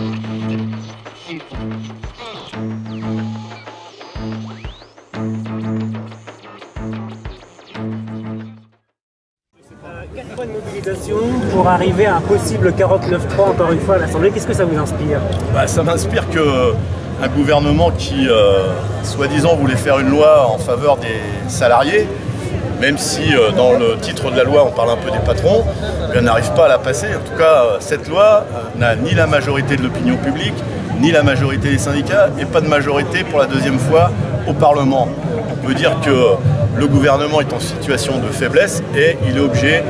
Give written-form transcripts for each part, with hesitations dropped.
De mobilisation pour arriver à un possible 49.3 encore une fois à l'Assemblée. Qu'est-ce que ça vous inspire? Ça m'inspire qu'un gouvernement qui, soi-disant, voulait faire une loi en faveur des salariés, même si dans le titre de la loi on parle un peu des patrons, n'arrive pas à la passer. En tout cas, cette loi n'a ni la majorité de l'opinion publique, ni la majorité des syndicats, et pas de majorité pour la deuxième fois au Parlement. On peut dire que le gouvernement est en situation de faiblesse et il est obligé,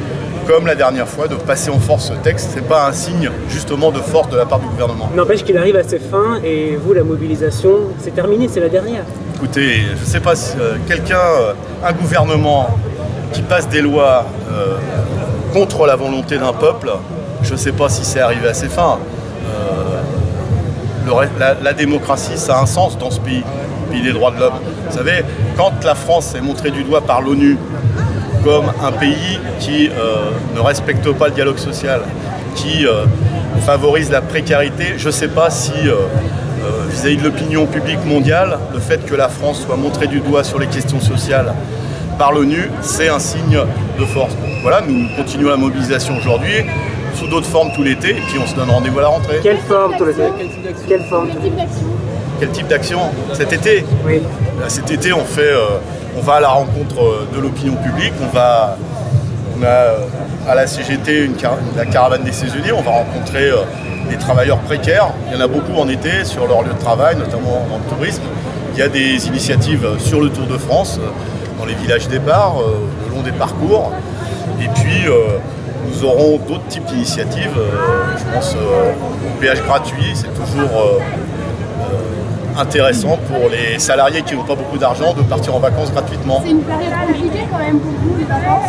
comme la dernière fois, de passer en force ce texte. C'est pas un signe justement de force de la part du gouvernement. N'empêche qu'il arrive à ses fins et vous, la mobilisation, c'est terminé, c'est la dernière. Écoutez, je ne sais pas si un gouvernement qui passe des lois contre la volonté d'un peuple, je ne sais pas si c'est arrivé à ses fins. La démocratie, ça a un sens dans ce pays des droits de l'homme. Vous savez, quand la France est montrée du doigt par l'ONU comme un pays qui ne respecte pas le dialogue social, qui favorise la précarité, je ne sais pas si vis-à-vis de l'opinion publique mondiale, le fait que la France soit montrée du doigt sur les questions sociales par l'ONU, c'est un signe de force. Donc voilà, nous continuons la mobilisation aujourd'hui, sous d'autres formes tout l'été, et puis on se donne rendez-vous à la rentrée. Quelle forme tout l'été? Quelle forme? Quel type d'action? Cet été? Oui. Cet été, on va à la rencontre de l'opinion publique, on a à la CGT la caravane des saisonniers, on va rencontrer des travailleurs précaires. Il y en a beaucoup en été sur leur lieu de travail, notamment dans le tourisme. Il y a des initiatives sur le Tour de France, dans les villages départ, le long des parcours. Et puis, nous aurons d'autres types d'initiatives. Je pense au péage gratuit, c'est toujours intéressant pour les salariés qui n'ont pas beaucoup d'argent de partir en vacances gratuitement. C'est une période compliquée quand même pour vous, les vacances?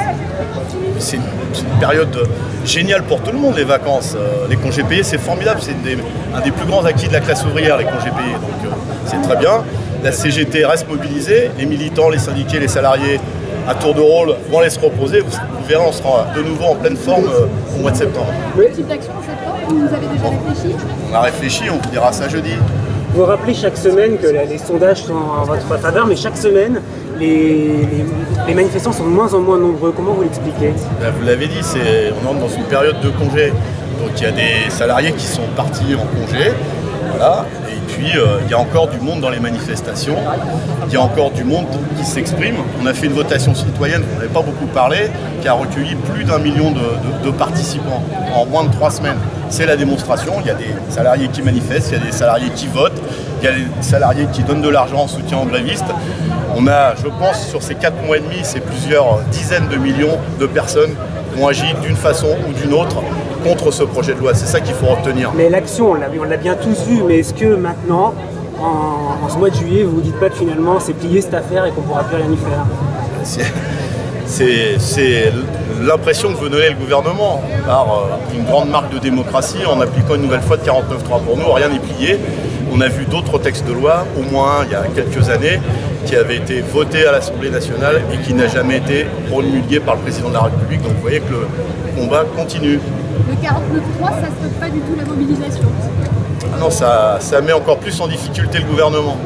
C'est une période géniale pour tout le monde, les vacances. Les congés payés, c'est formidable. C'est un des plus grands acquis de la classe ouvrière, les congés payés. Donc c'est très bien. La CGT reste mobilisée. Les militants, les syndiqués, les salariés, à tour de rôle, vont aller se reposer. Vous verrez, on sera de nouveau en pleine forme au mois de septembre. Quel type d'action en septembre? Vous avez déjà réfléchi? On a réfléchi, on vous dira ça jeudi. Vous rappelez chaque semaine que les sondages sont en votre faveur, mais chaque semaine, les manifestants sont de moins en moins nombreux. Comment vous l'expliquez? Vous l'avez dit, on entre dans une période de congé. Donc il y a des salariés qui sont partis en congé. Voilà. Et puis il y a encore du monde dans les manifestations. Il y a encore du monde qui s'exprime. On a fait une votation citoyenne, on n'avait pas beaucoup parlé, qui a recueilli plus d'1 million de participants en moins de 3 semaines. C'est la démonstration. Il y a des salariés qui manifestent, il y a des salariés qui votent, il y a des salariés qui donnent de l'argent en soutien aux grévistes. On a, je pense, sur ces 4 mois et demi, c'est plusieurs dizaines de millions de personnes qui ont agi d'une façon ou d'une autre contre ce projet de loi. C'est ça qu'il faut retenir. Mais l'action, on l'a bien tous vu, mais est-ce que maintenant, en ce mois de juillet, vous ne dites pas que finalement c'est plié cette affaire et qu'on ne pourra plus rien y faire? C'est l'impression que veut donner le gouvernement par une grande marque de démocratie en appliquant une nouvelle fois de 49.3 pour nous. Rien n'est plié. On a vu d'autres textes de loi, au moins il y a quelques années, qui avaient été votés à l'Assemblée nationale et qui n'a jamais été promulgué par le président de la République. Donc vous voyez que le combat continue. Le 49.3, ça ne stoppe pas du tout la mobilisation? Ah non, ça met encore plus en difficulté le gouvernement.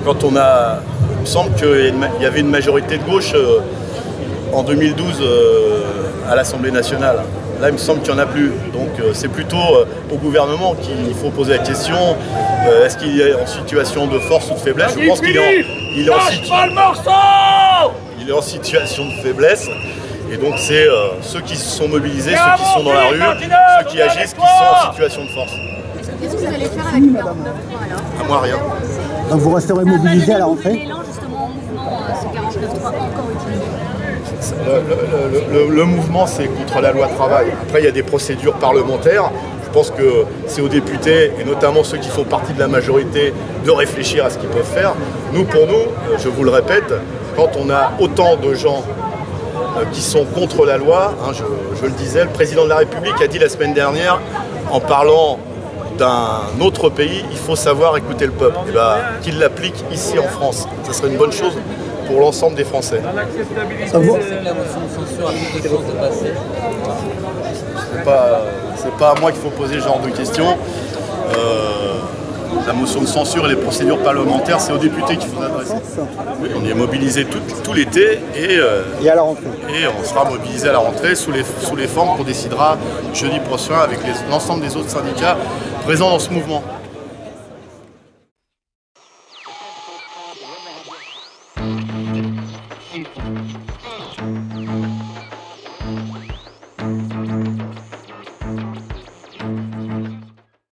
Quand il me semble qu'il y avait une majorité de gauche en 2012 à l'Assemblée nationale. Là, il me semble qu'il n'y en a plus. Donc c'est plutôt au gouvernement qu'il faut poser la question. Est-ce qu'il est en situation de force ou de faiblesse? Je pense qu'il est en situation de faiblesse. Et donc c'est ceux qui se sont mobilisés, ceux qui sont dans la rue, ceux qui agissent, qui sont en situation de force. Qu'est-ce que vous allez faire avec le 49.3 alors? À moi, rien. Donc vous resterez mobilisés à la rentrée? L'élan justement au mouvement, ce 49.3 encore utilisé. Le mouvement, c'est contre la loi travail. Après, il y a des procédures parlementaires. Je pense que c'est aux députés, et notamment ceux qui font partie de la majorité, de réfléchir à ce qu'ils peuvent faire. Nous, pour nous, je vous le répète, quand on a autant de gens qui sont contre la loi, hein, je le disais, le président de la République a dit la semaine dernière, en parlant d'un autre pays, il faut savoir écouter le peuple. Et ben, qu'il l'applique ici en France. Ça serait une bonne chose pour l'ensemble des Français. C'est que la motion de censure a quelque chose de passer. C'est pas à moi qu'il faut poser ce genre de questions. La motion de censure et les procédures parlementaires, c'est aux députés qu'il faut adresser. Oui, on est mobilisé tout l'été Et à la rentrée. et on sera mobilisé à la rentrée sous les formes qu'on décidera jeudi prochain avec l'ensemble des autres syndicats présents dans ce mouvement.